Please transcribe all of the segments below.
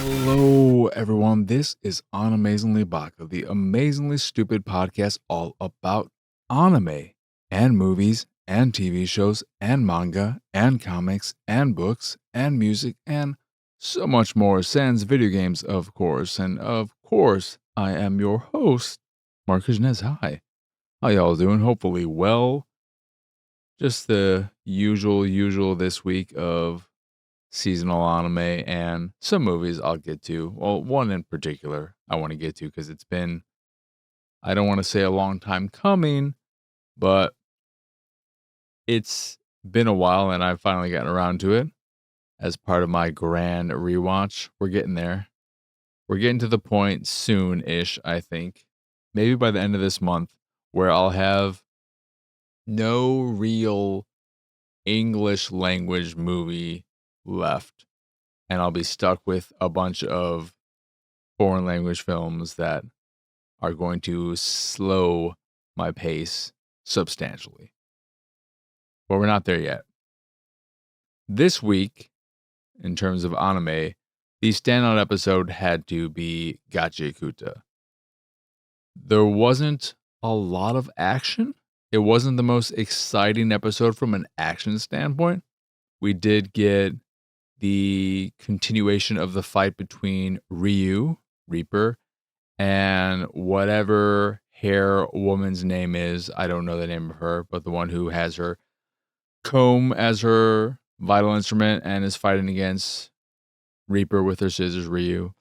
Hello, everyone. This is Animezingly Baka, the amazingly stupid podcast all about anime and movies and TV shows and manga and comics and books and music and so much more. Sans video games, of course. And of course, I am your host, Marcus Nez. Hi. How y'all doing? Hopefully well. Just the usual this week of seasonal anime and some movies I'll get to. Well, one in particular I want to get to because it's been, I don't want to say a long time coming, but it's been a while and I've finally gotten around to it as part of my grand rewatch. We're getting there. We're getting to the point soon ish, I think. Maybe by the end of this month, where I'll have no real English language movie left. And I'll be stuck with a bunch of foreign language films that are going to slow my pace substantially. But we're not there yet. This week, in terms of anime, the standout episode had to be Gachiakuta. There wasn't a lot of action. It wasn't the most exciting episode from an action standpoint. We did get the continuation of the fight between Reaper, and whatever hair woman's name is. I don't know the name of her, but the one who has her comb as her vital instrument and is fighting against Reaper with her scissors, Ryu.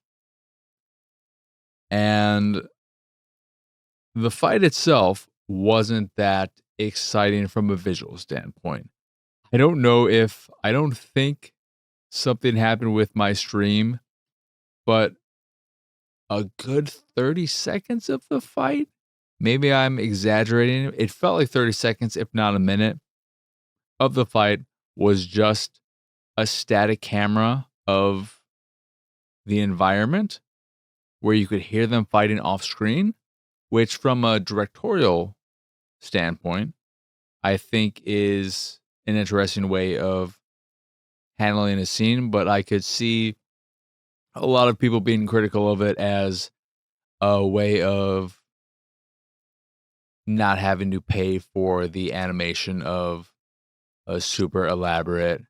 And the fight itself wasn't that exciting from a visual standpoint. I don't think something happened with my stream, but a good 30 seconds of the fight, maybe I'm exaggerating. It felt like 30 seconds, if not a minute, of the fight was just a static camera of the environment where you could hear them fighting off screen, which from a directorial standpoint, I think is an interesting way of handling a scene, but I could see a lot of people being critical of it as a way of not having to pay for the animation of a super elaborate,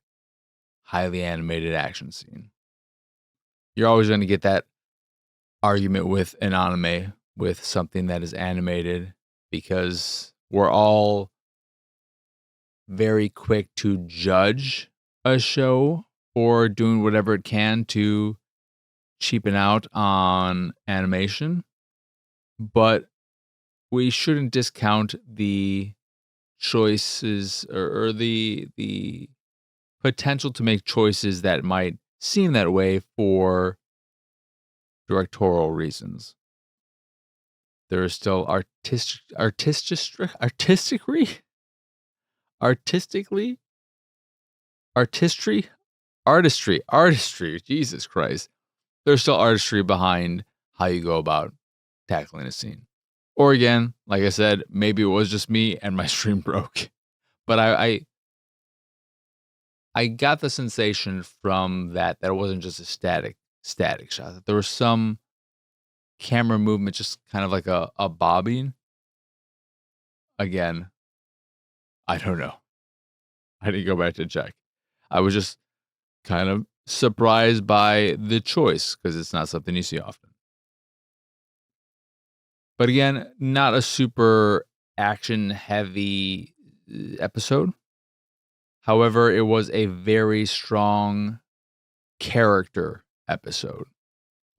highly animated action scene. You're always going to get that argument with an anime, with something that is animated, because we're all very quick to judge a show for doing whatever it can to cheapen out on animation. But we shouldn't discount the choices or the potential to make choices that might seem that way for directorial reasons. There is still artistry. Jesus Christ. There's still artistry behind how you go about tackling a scene. Or again, like I said, maybe it was just me and my stream broke. But I got the sensation from that it wasn't just a static shot. That there was some camera movement, just kind of like a bobbing. Again, I don't know. I didn't go back to check. I was just kind of surprised by the choice because it's not something you see often. But again, not a super action heavy episode. However, it was a very strong character episode.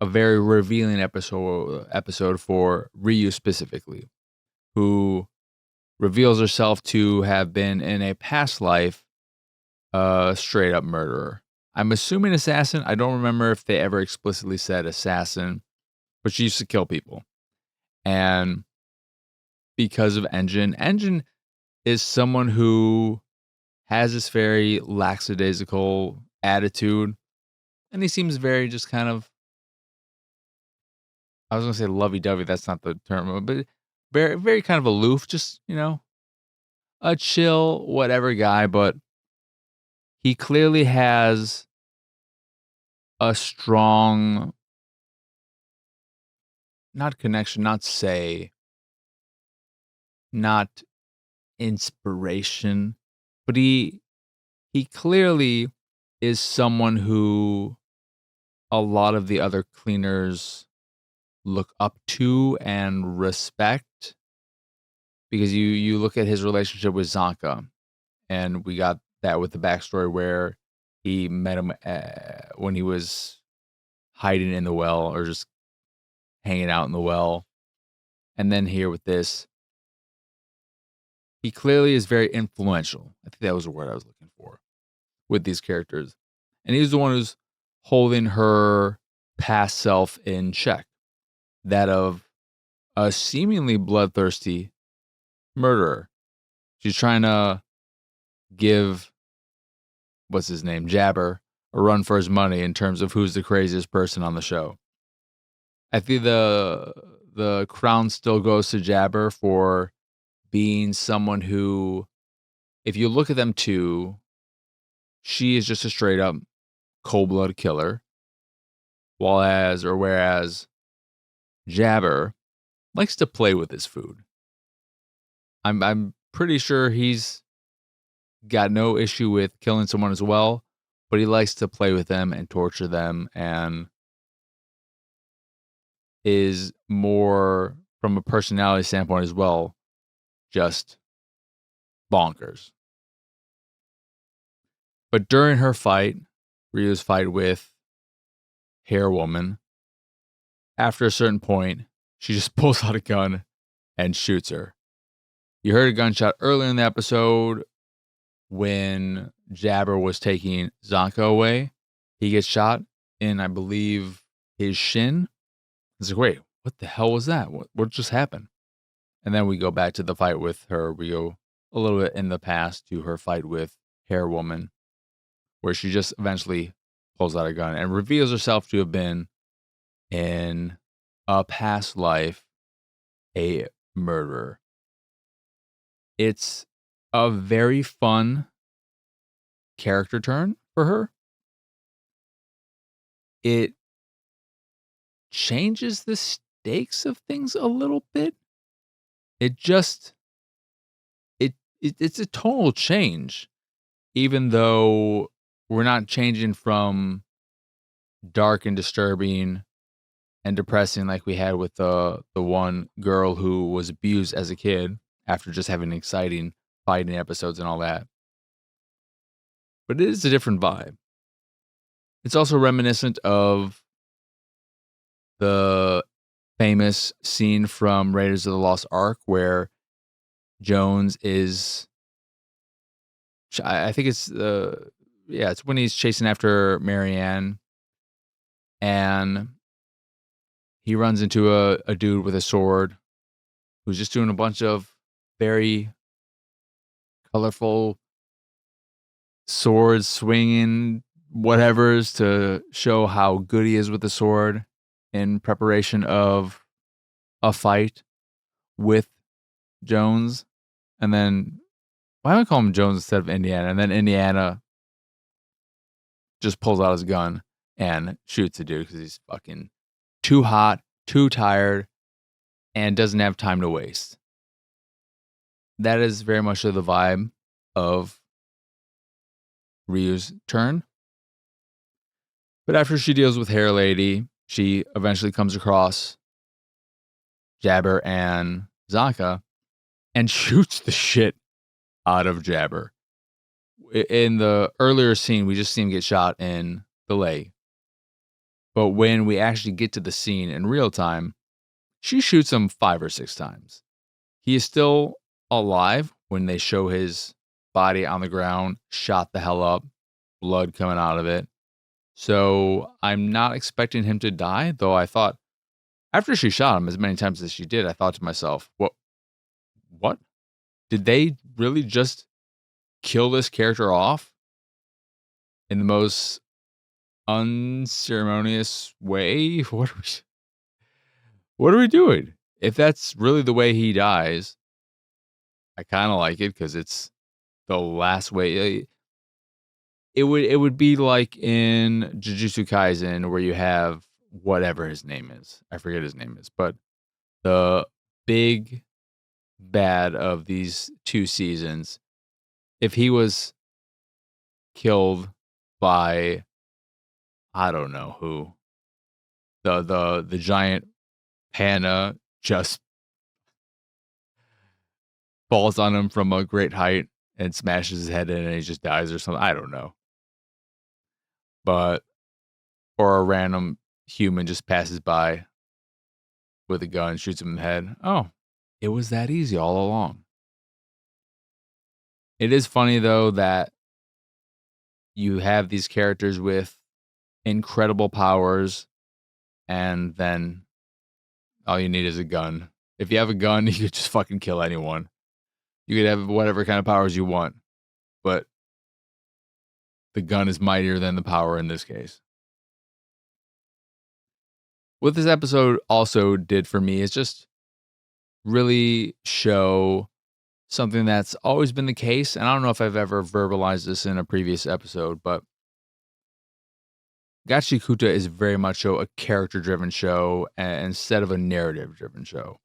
A very revealing episode for Ryu specifically, who reveals herself to have been in a past life a straight up murderer. I'm assuming assassin. I don't remember if they ever explicitly said assassin, but she used to kill people. And because of Engine is someone who has this very lackadaisical attitude. And he seems very just kind of, I was going to say lovey-dovey. That's not the term, but very, very kind of aloof, just, a chill, whatever guy. But he clearly has a strong, not connection, not say, not inspiration, but he clearly is someone who a lot of the other cleaners look up to and respect, because you look at his relationship with Zanka, and we got that with the backstory where he met him when he was hiding in the well or just hanging out in the well. And then here with this, he clearly is very influential. I think that was the word I was looking for with these characters. And he's the one who's holding her past self in check, that of a seemingly bloodthirsty murderer. She's trying to give, what's his name, Jabber, a run for his money in terms of who's the craziest person on the show. I think the crown still goes to Jabber for being someone who, if you look at them too, she is just a straight up cold-blooded killer, whereas Jabber likes to play with his food. I'm pretty sure he's got no issue with killing someone as well, but he likes to play with them and torture them, and is more, from a personality standpoint as well, just bonkers. But during her fight, Ryu's fight with Hair Woman, after a certain point, she just pulls out a gun and shoots her. You heard a gunshot earlier in the episode when Jabber was taking Zanka away. He gets shot in, I believe, his shin. It's like, wait, what the hell was that? What just happened? And then we go back to the fight with her. We go a little bit in the past to her fight with Hair Woman, where she just eventually pulls out a gun and reveals herself to have been, in a past life, a murderer. It's a very fun character turn for her. It changes the stakes of things a little bit. It's a total change, even though we're not changing from dark and disturbing and depressing like we had with the one girl who was abused as a kid after just having exciting fighting episodes and all that. But it is a different vibe. It's also reminiscent of the famous scene from Raiders of the Lost Ark where Jones is, I think it's it's when he's chasing after Marianne, and he runs into a dude with a sword who's just doing a bunch of very colorful sword swinging whatevers to show how good he is with the sword in preparation of a fight with Jones. And then, why do I call him Jones instead of Indiana? And then Indiana just pulls out his gun and shoots the dude because he's fucking too hot, too tired, and doesn't have time to waste. That is very much the vibe of Ryu's turn. But after she deals with Hair Lady, she eventually comes across Jabber and Zanka and shoots the shit out of Jabber. In the earlier scene, we just see him get shot in the leg. But when we actually get to the scene in real time, she shoots him 5 or 6 times. He is still alive when they show his body on the ground, shot the hell up, blood coming out of it. So I'm not expecting him to die, though I thought, after she shot him as many times as she did, I thought to myself, what? Did they really just kill this character off in the most unceremonious way? What are we doing? If that's really the way he dies, I kind of like it because it's the last way. It would be like in Jujutsu Kaisen where you have whatever his name is. I forget his name is, but the big bad of these 2 seasons, if he was killed by I don't know who, the giant panda just falls on him from a great height and smashes his head in and he just dies or something. I don't know. But or a random human just passes by with a gun, shoots him in the head. Oh, it was that easy all along. It is funny though that you have these characters with incredible powers and then all you need is a gun. If you have a gun, you could just fucking kill anyone. You could have whatever kind of powers you want, but the gun is mightier than the power in this case. What this episode also did for me is just really show something that's always been the case. And I don't know if I've ever verbalized this in a previous episode, but Gachiakuta is very much so a character-driven show instead of a narrative-driven show.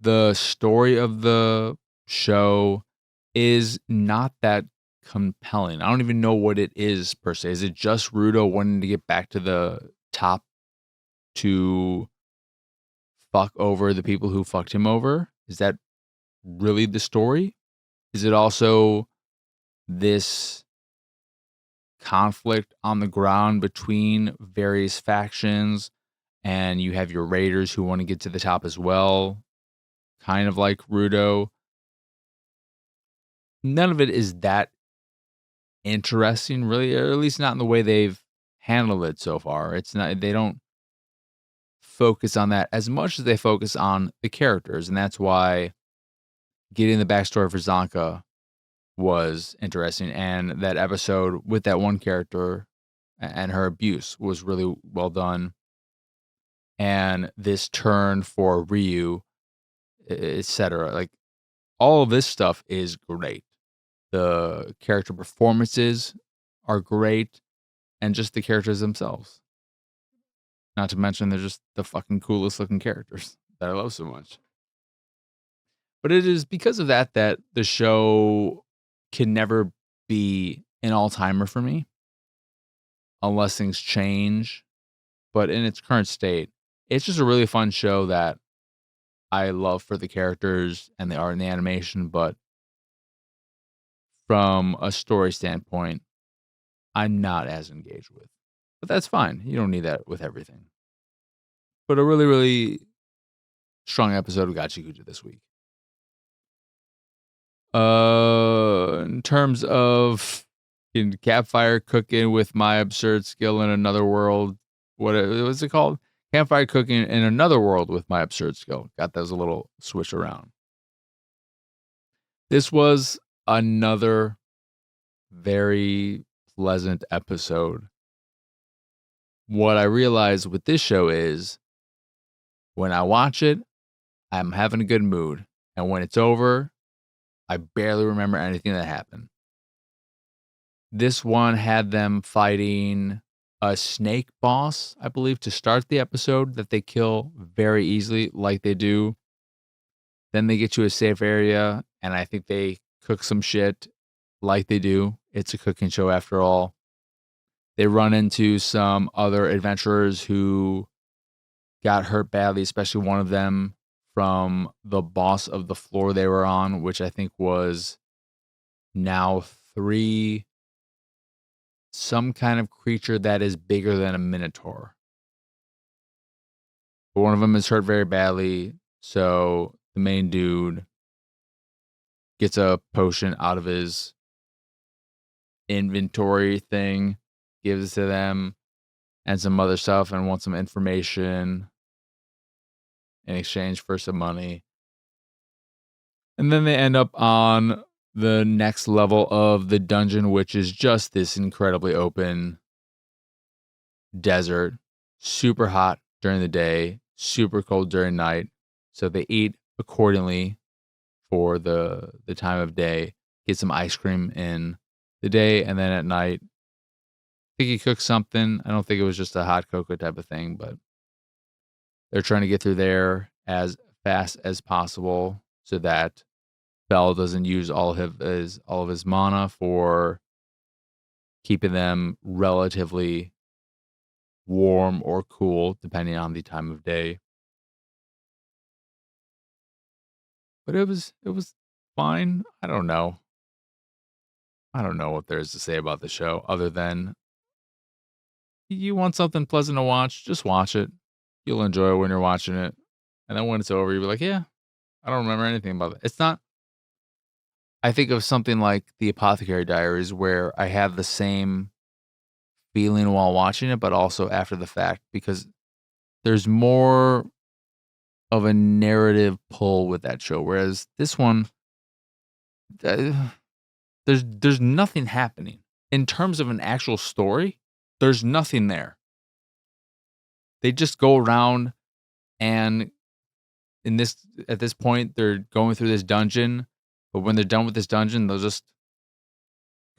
The story of the show is not that compelling. I don't even know what it is per se. Is it just Rudo wanting to get back to the top to fuck over the people who fucked him over? Is that really the story? Is it also this conflict on the ground between various factions and you have your raiders who want to get to the top as well, kind of like Rudo? None of it is that interesting, really, or at least not in the way they've handled it so far. It's not, they don't focus on that as much as they focus on the characters, and that's why getting the backstory for Zanka was interesting, and that episode with that one character and her abuse was really well done. And this turn for Ryu, etc. Like all of this stuff is great. The character performances are great, and just the characters themselves. Not to mention they're just the fucking coolest looking characters that I love so much. But it is because of that that the show can never be an all-timer for me unless things change. But in its current state, it's just a really fun show that I love for the characters and the art and the animation. But from a story standpoint, I'm not as engaged with. But that's fine. You don't need that with everything. But a really, really strong episode of Gachiakuta this week. In terms of in Campfire cooking with my absurd skill in another world, what was it called? Campfire cooking in another world with my absurd skill. Got those a little switch around. This was another very pleasant episode. What I realized with this show is when I watch it, I'm having a good mood. And when it's over, I barely remember anything that happened. This one had them fighting a snake boss, I believe, to start the episode that they kill very easily, like they do. Then they get to a safe area, and I think they cook some shit like they do. It's a cooking show after all. They run into some other adventurers who got hurt badly, especially one of them from the boss of the floor they were on, which I think was now 3, some kind of creature that is bigger than a minotaur. But one of them is hurt very badly, so the main dude gets a potion out of his inventory thing, gives it to them, and some other stuff, and wants some information in exchange for some money. And then they end up on the next level of the dungeon, which is just this incredibly open desert, super hot during the day, super cold during night. So they eat accordingly for the time of day, get some ice cream in, the day, and then at night, I think he cooked something. I don't think it was just a hot cocoa type of thing, but they're trying to get through there as fast as possible so that Bell doesn't use all of his mana for keeping them relatively warm or cool, depending on the time of day. But it was fine. I don't know. I don't know what there is to say about the show other than you want something pleasant to watch, just watch it. You'll enjoy it when you're watching it. And then when it's over, you'll be like, yeah, I don't remember anything about it. It's not, I think of something like The Apothecary Diaries where I have the same feeling while watching it, but also after the fact because there's more of a narrative pull with that show. Whereas this one, uh, there's nothing happening in terms of an actual story. There's nothing there. They just go around and at this point they're going through this dungeon, but when they're done with this dungeon, they'll just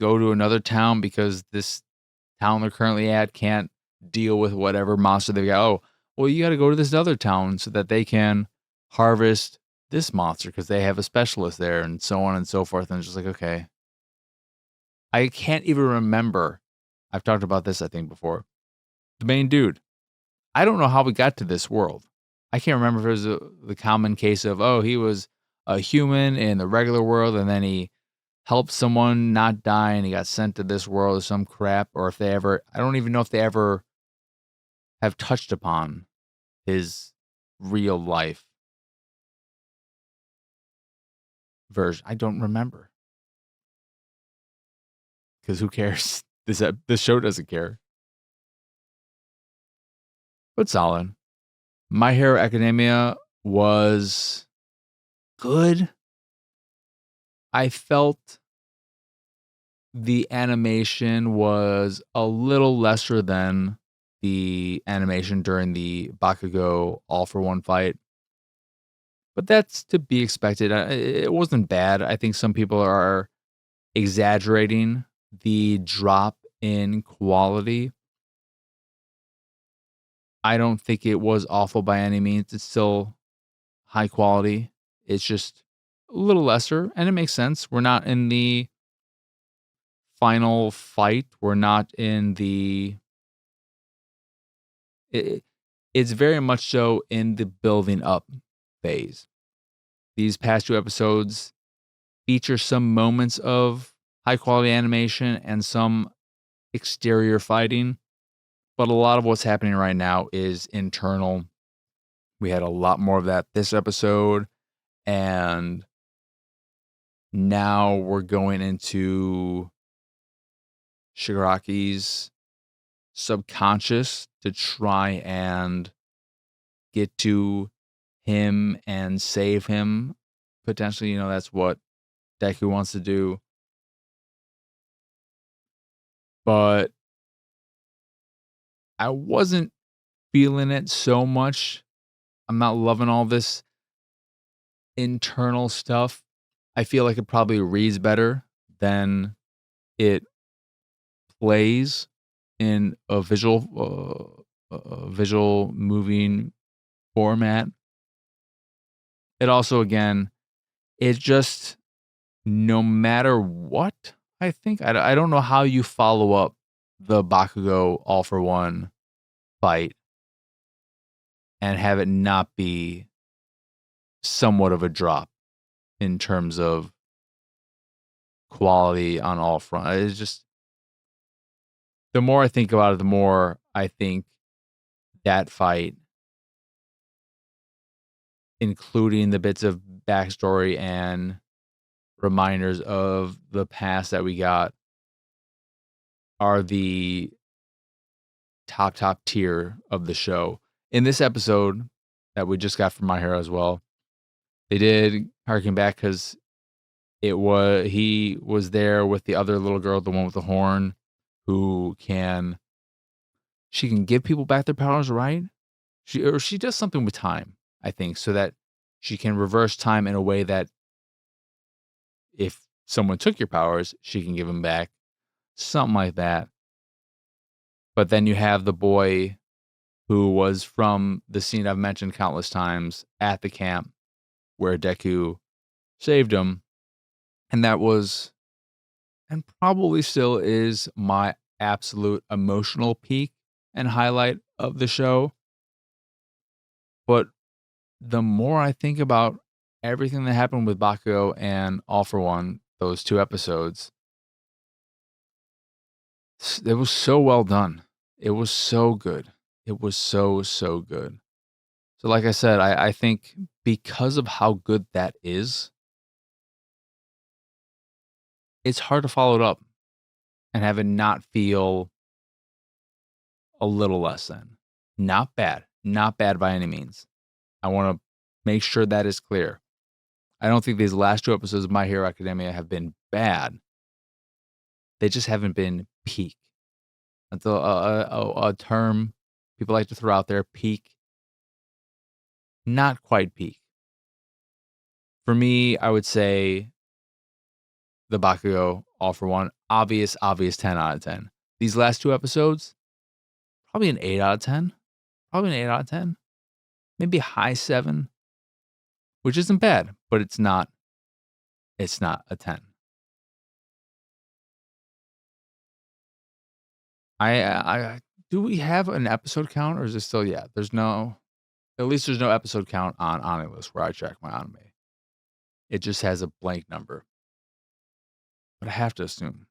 go to another town because this town they're currently at can't deal with whatever monster they've got. Oh, well, you got to go to this other town so that they can harvest this monster because they have a specialist there, and so on and so forth. And it's just like, okay, I can't even remember. I've talked about this, I think, before. The main dude. I don't know how we got to this world. I can't remember if it was the common case of, oh, he was a human in the regular world and then he helped someone not die and he got sent to this world or some crap, or if they ever, I don't even know if they ever have touched upon his real life version. I don't remember because who cares? This show doesn't care. But solid. My Hero Academia was good. I felt the animation was a little lesser than the animation during the Bakugo All for One fight. But that's to be expected. It wasn't bad. I think some people are exaggerating the drop in quality. I don't think it was awful by any means. It's still high quality. It's just a little lesser, and it makes sense. We're not in the final fight. We're not in the it, it's very much so in the building up phase. These past two episodes feature some moments of high quality animation and some exterior fighting, but a lot of what's happening right now is internal. We had a lot more of that this episode, and now we're going into Shigaraki's subconscious to try and get to him and save him. Potentially, that's what Deku wants to do. But I wasn't feeling it so much. I'm not loving all this internal stuff. I feel like it probably reads better than it plays in a visual moving format. It also, again, it just no matter what, I think I don't know how you follow up the Bakugo All for One fight and have it not be somewhat of a drop in terms of quality on all fronts. It's just the more I think about it, the more I think that fight, including the bits of backstory and reminders of the past that we got, are the top tier of the show. In this episode that we just got from My Hero as well, they did harken back because he was there with the other little girl, the one with the horn, she can give people back their powers, right? She does something with time, I think, so that she can reverse time in a way that if someone took your powers, she can give them back. something like that. But then you have the boy who was from the scene I've mentioned countless times at the camp where Deku saved him. And that was, and probably still is, my absolute emotional peak and highlight of the show. But the more I think about everything that happened with Bakugo and All For One, those 2 episodes, it was so well done. It was so good. It was so, so good. So like I said, I think because of how good that is, it's hard to follow it up and have it not feel a little less than. Not bad. Not bad by any means. I want to make sure that is clear. I don't think these last 2 episodes of My Hero Academia have been bad. They just haven't been peak. That's a term people like to throw out there, peak. Not quite peak. For me, I would say the Bakugo All For One, obvious 10 out of 10. These last 2 episodes, probably an 8 out of 10. Probably an 8 out of 10. Maybe a high 7, which isn't bad, but it's not a 10. I do we have an episode count, or is it still, yeah, there's no, at least there's no episode count on Animelist where I track my anime. It just has a blank number. But I have to assume.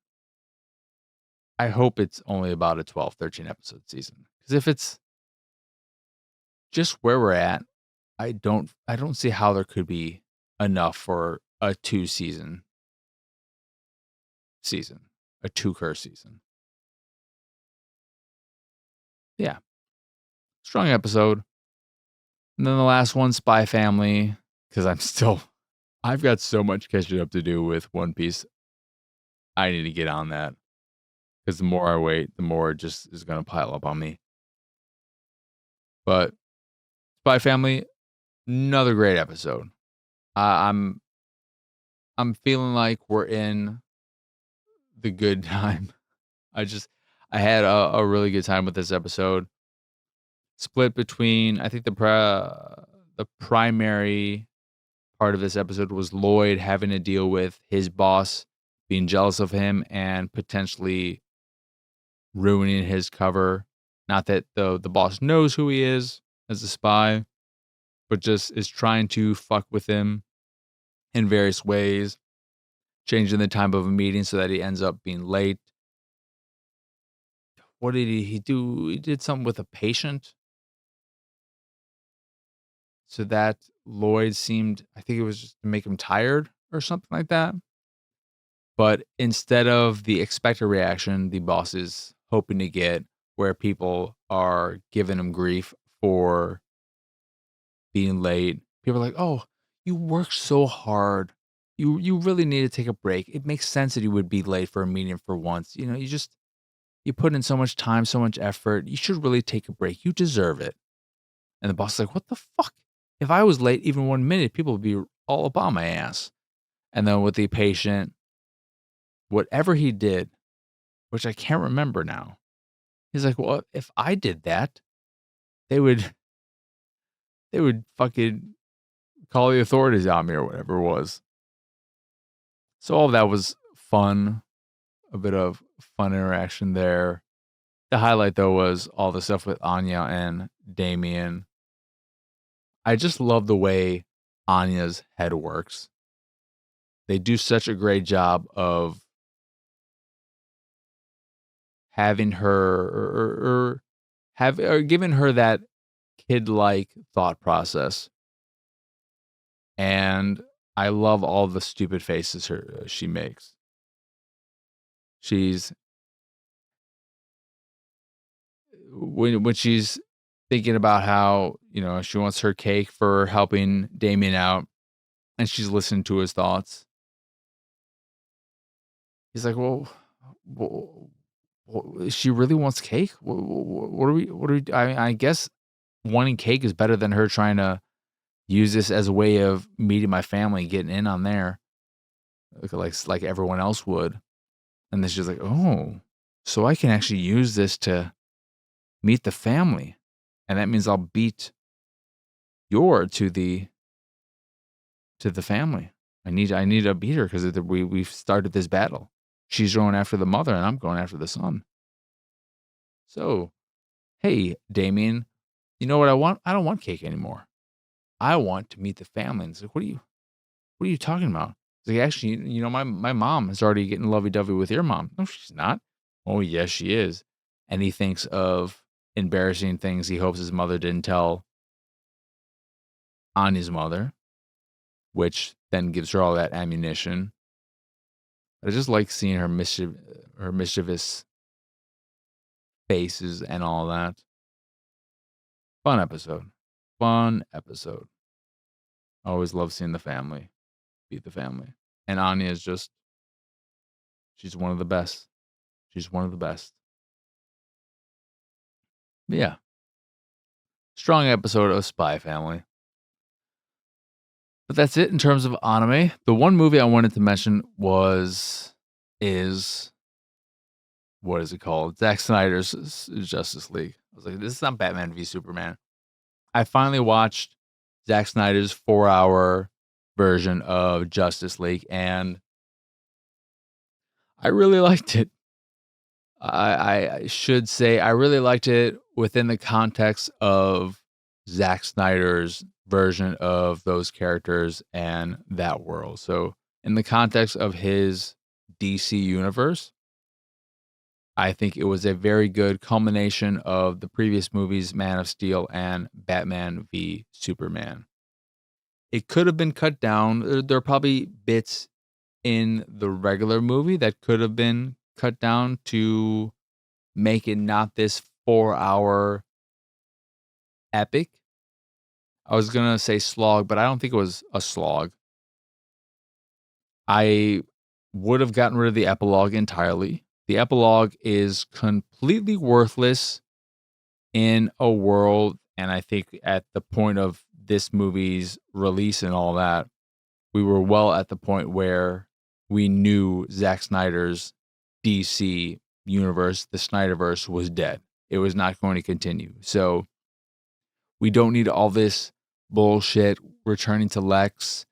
I hope it's only about a 12, 13 episode season. Because if it's just where we're at, I don't see how there could be enough for a 2 season. A 2 curse season. Yeah. Strong episode. And then the last one, Spy Family, because I've got so much catching up to do with One Piece. I need to get on that. Because the more I wait, the more it just is going to pile up on me. But Spy Family, another great episode. I'm feeling like we're in the good time. I had a really good time with this episode. Split between, I think the primary part of this episode was Lloyd having to deal with his boss being jealous of him and potentially ruining his cover. Not that the boss knows who he is as a spy, but just is trying to fuck with him in various ways, changing the time of a meeting so that he ends up being late. What did he do? He did something with a patient so that Lloyd seemed, I think it was just to make him tired or something like that. But instead of the expected reaction the boss is hoping to get, where people are giving him grief for being late, people are like, "Oh, you worked so hard. You really need to take a break. It makes sense that you would be late for a meeting for once. You know, you put in so much time, so much effort. You should really take a break. You deserve it." And the boss is like, "What the fuck? If I was late even 1 minute, people would be all up on my ass." And then with the patient, whatever he did, which I can't remember now, he's like, "Well, if I did that, they would fucking call the authorities on me," or whatever it was. So all of that was fun, a bit of fun interaction there. The highlight though was all the stuff with Anya and Damien. I just love the way Anya's head works. They do such a great job of having her or giving her that kid-like thought process. And I love all the stupid faces she makes. She's when she's thinking about how, she wants her cake for helping Damien out, and she's listening to his thoughts. He's like, "Well, she really wants cake? What are we, I mean, I guess wanting cake is better than her trying to use this as a way of meeting my family, getting in on there like everyone else would." And then she's like, oh, so I can actually use this to meet the family. And that means I'll beat Yor to the family. I need to beat her because we've started this battle. She's going after the mother and I'm going after the son. So, hey, Damien, you know what I want? I don't want cake anymore. I want to meet the family. And it's like, what are you talking about? It's like, actually, you know, my mom is already getting lovey-dovey with your mom. No, she's not. Oh, yes, she is. And he thinks of embarrassing things he hopes his mother didn't tell Anya's mother, which then gives her all that ammunition. I just like seeing her mischievous faces and all that. Fun episode. Fun episode. I always love seeing the family beat the family. And Anya is just, she's one of the best. She's one of the best. But yeah. Strong episode of Spy Family. But that's it in terms of anime. The one movie I wanted to mention is what is it called? Zack Snyder's Justice League. I was like, this is not Batman v Superman. I finally watched Zack Snyder's 4-hour version of Justice League, and I really liked it. I should say I really liked it within the context of Zack Snyder's version of those characters and that world. So, in the context of his DC universe, I think it was a very good culmination of the previous movies, Man of Steel and Batman v Superman. It could have been cut down. There are probably bits in the regular movie that could have been cut down to make it not this 4-hour epic. I was going to say slog, but I don't think it was a slog. I would have gotten rid of the epilogue entirely. The epilogue is completely worthless in a world, and I think at the point of this movie's release and all that, we were well at the point where we knew Zack Snyder's DC universe, the Snyderverse, was dead. It was not going to continue. So we don't need all this bullshit returning to Lex,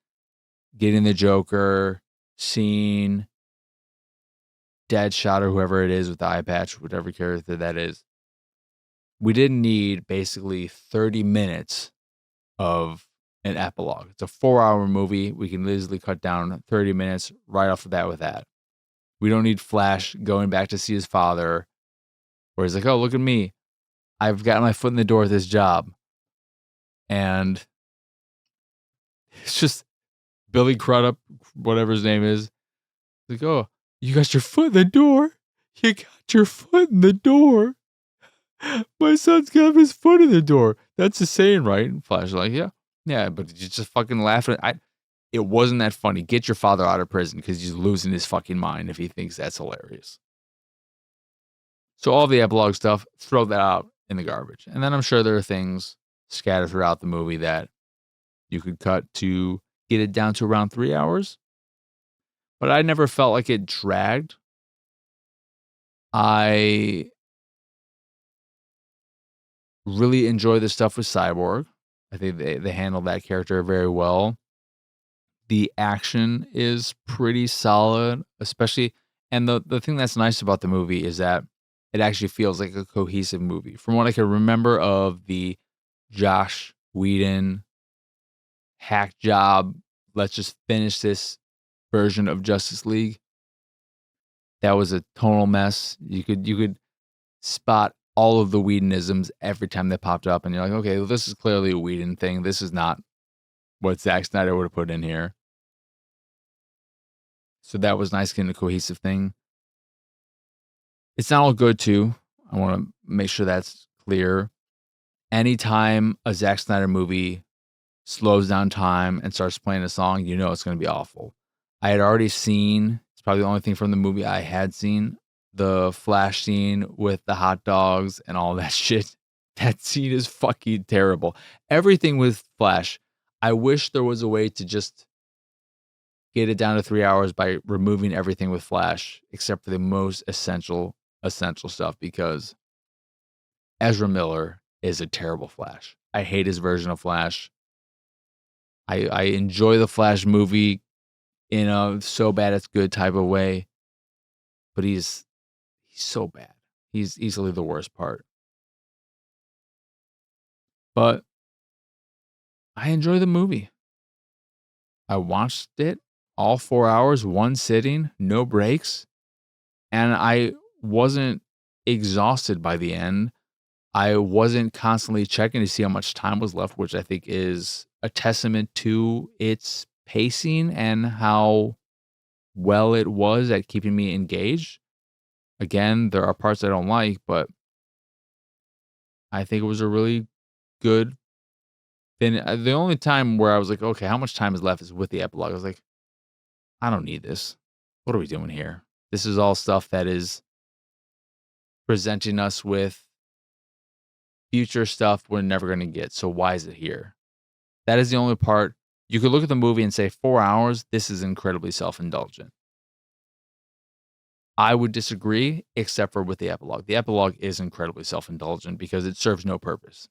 getting the Joker, seeing Deadshot or whoever it is with the eye patch, whatever character that is. We didn't need basically 30 minutes of an epilogue. It's a 4-hour movie. We can easily cut down 30 minutes right off the bat with that. We don't need Flash going back to see his father, where he's like, oh, look at me. I've got my foot in the door at this job. And it's just Billy Crudup, whatever his name is. Like, oh, you got your foot in the door? You got your foot in the door? My son's got his foot in the door. That's the saying, right? And Flash is like, yeah. Yeah, but you just fucking laugh at it wasn't that funny. Get your father out of prison because he's losing his fucking mind if he thinks that's hilarious. So all the epilogue stuff, throw that out in the garbage. And then I'm sure there are things scattered throughout the movie that you could cut to get it down to around 3 hours. But I never felt like it dragged. I really enjoy the stuff with Cyborg. I think they handled that character very well. The action is pretty solid, especially, and the thing that's nice about the movie is that it actually feels like a cohesive movie. From what I can remember of the Josh Whedon hack job, let's just finish this version of Justice League. That was a total mess. You could spot all of the Whedonisms every time they popped up, and you're like, okay, well, this is clearly a Whedon thing. This is not what Zack Snyder would have put in here. So that was nice getting a cohesive thing. It's not all good too. I want to make sure that's clear. Anytime a Zack Snyder movie slows down time and starts playing a song, you know it's going to be awful. I had already seen, it's probably the only thing from the movie I had seen, the Flash scene with the hot dogs and all that shit. That scene is fucking terrible. Everything with Flash, I wish there was a way to just get it down to 3 hours by removing everything with Flash except for the most essential stuff because Ezra Miller is a terrible Flash. I hate his version of Flash. I enjoy the Flash movie in a so bad it's good type of way, but he's so bad. He's easily the worst part. But I enjoy the movie. I watched it all 4 hours, one sitting, no breaks, and I wasn't exhausted by the end. I wasn't constantly checking to see how much time was left, which I think is a testament to its pacing and how well it was at keeping me engaged. Again, there are parts I don't like, but I think it was a really good thing. The only time where I was like, okay, how much time is left is with the epilogue. I was like, I don't need this. What are we doing here? This is all stuff that is presenting us with future stuff we're never going to get. So why is it here? That is the only part. You could look at the movie and say 4 hours. This is incredibly self-indulgent. I would disagree, except for with the epilogue. The epilogue is incredibly self-indulgent because it serves no purpose.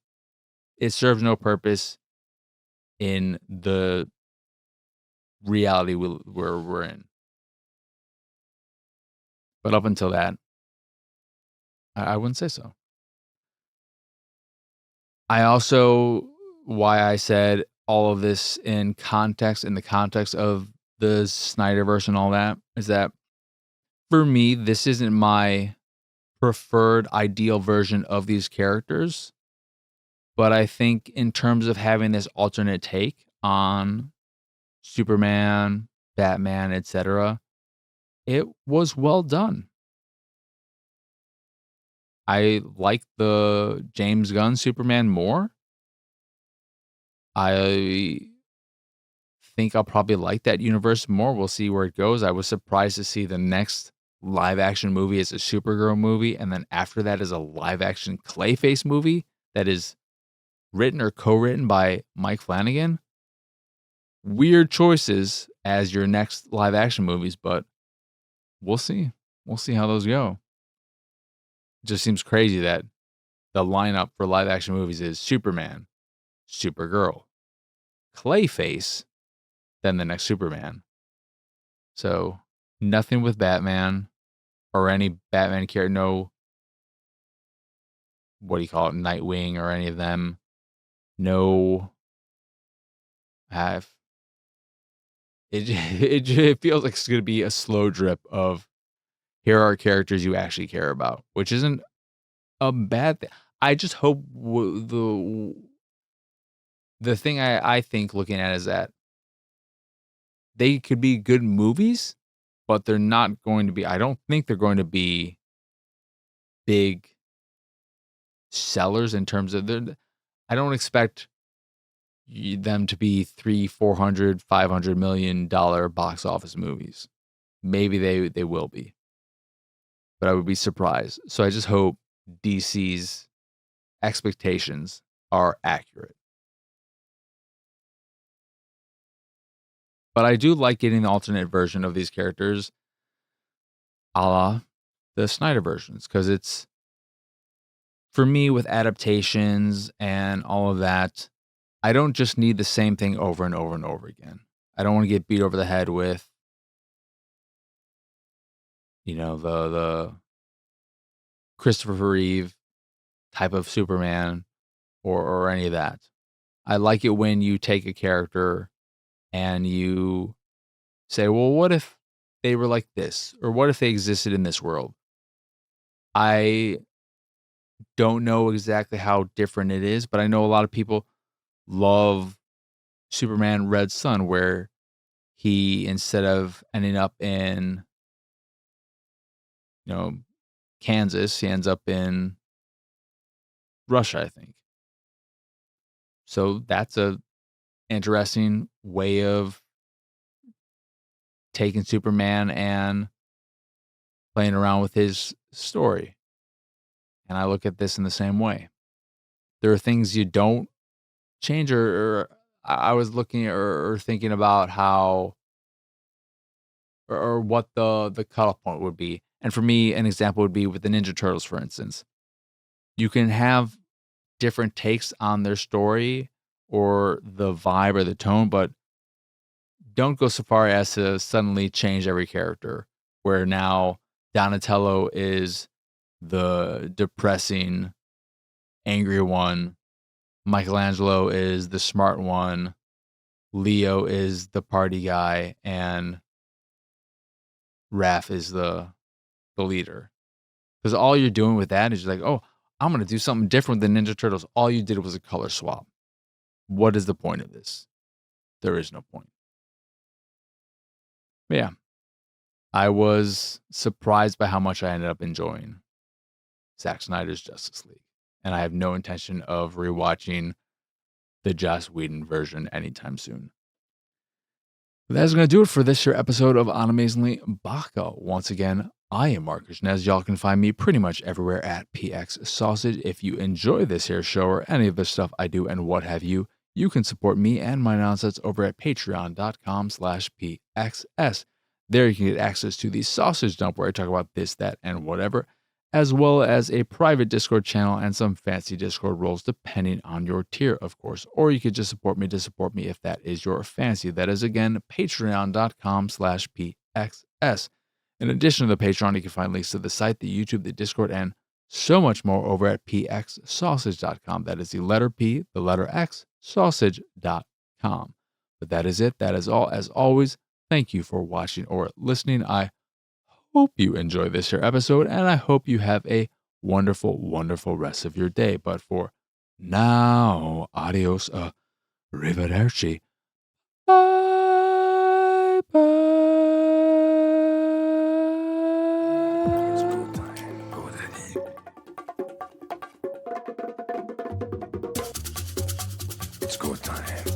It serves no purpose in the reality we're in. But up until that, I wouldn't say so. I also, why I said all of this in the context of the Snyderverse and all that, is that for me, this isn't my preferred ideal version of these characters. But I think in terms of having this alternate take on Superman, Batman, etc., it was well done. I like the James Gunn Superman more. I think I'll probably like that universe more. We'll see where it goes. I was surprised to see the next live action movie is a Supergirl movie, and then after that is a live action Clayface movie that is written or co-written by Mike Flanagan. Weird choices as your next live action movies, but we'll see. We'll see how those go. It just seems crazy that the lineup for live action movies is Superman, Supergirl, Clayface, then the next Superman. So nothing with Batman or any Batman character. No, what do you call it? Nightwing or any of them. No, have it feels like it's going to be a slow drip of here are characters you actually care about, which isn't a bad thing. I just hope the thing I think looking at is that they could be good movies, but they're not going to be. I don't think they're going to be big sellers in terms of their. I don't expect them to be 300, 400, $500 million box office movies. Maybe they will be, but I would be surprised. So I just hope DC's expectations are accurate. But I do like getting the alternate version of these characters, a la the Snyder versions, because it's, for me, with adaptations and all of that, I don't just need the same thing over and over and over again. I don't want to get beat over the head with, the Christopher Reeve type of Superman or any of that. I like it when you take a character and you say, well, what if they were like this? Or what if they existed in this world? I don't know exactly how different it is, but I know a lot of people love Superman Red Sun, where he, instead of ending up in, Kansas, he ends up in Russia, I think. So that's a interesting way of taking Superman and playing around with his story. And I look at this in the same way. There are things you don't change, or I was looking or thinking about how or what the cutoff point would be. And for me, an example would be with the Ninja Turtles, for instance. You can have different takes on their story or the vibe or the tone, but don't go so far as to suddenly change every character, where now Donatello is the depressing, angry one, Michelangelo is the smart one, Leo is the party guy, and Raph is the leader. Because all you're doing with that is you're like, oh, I'm going to do something different than Ninja Turtles. All you did was a color swap. What is the point of this? There is no point. But yeah, I was surprised by how much I ended up enjoying Zack Snyder's Justice League. And I have no intention of rewatching the Joss Whedon version anytime soon. But that's going to do it for this here episode of Animezingly Baka. Once again, I am Marcus, and as y'all can find me pretty much everywhere at PX Sausage. If you enjoy this here show or any of the stuff I do and what have you, you can support me and my nonsense over at patreon.com/PXS. There you can get access to the sausage dump where I talk about this, that, and whatever, as well as a private Discord channel and some fancy Discord roles depending on your tier, of course. Or you could just support me to support me if that is your fancy. That is, again, patreon.com/PXS. In addition to the Patreon, you can find links to the site, the YouTube, the Discord, and so much more over at pxsausage.com. That is the letter P, the letter X, sausage.com. But that is it. That is all. As always, thank you for watching or listening. I hope you enjoy this here episode, and I hope you have a wonderful, wonderful rest of your day. But for now, adios, arrivederci. Bye bye. It's go time.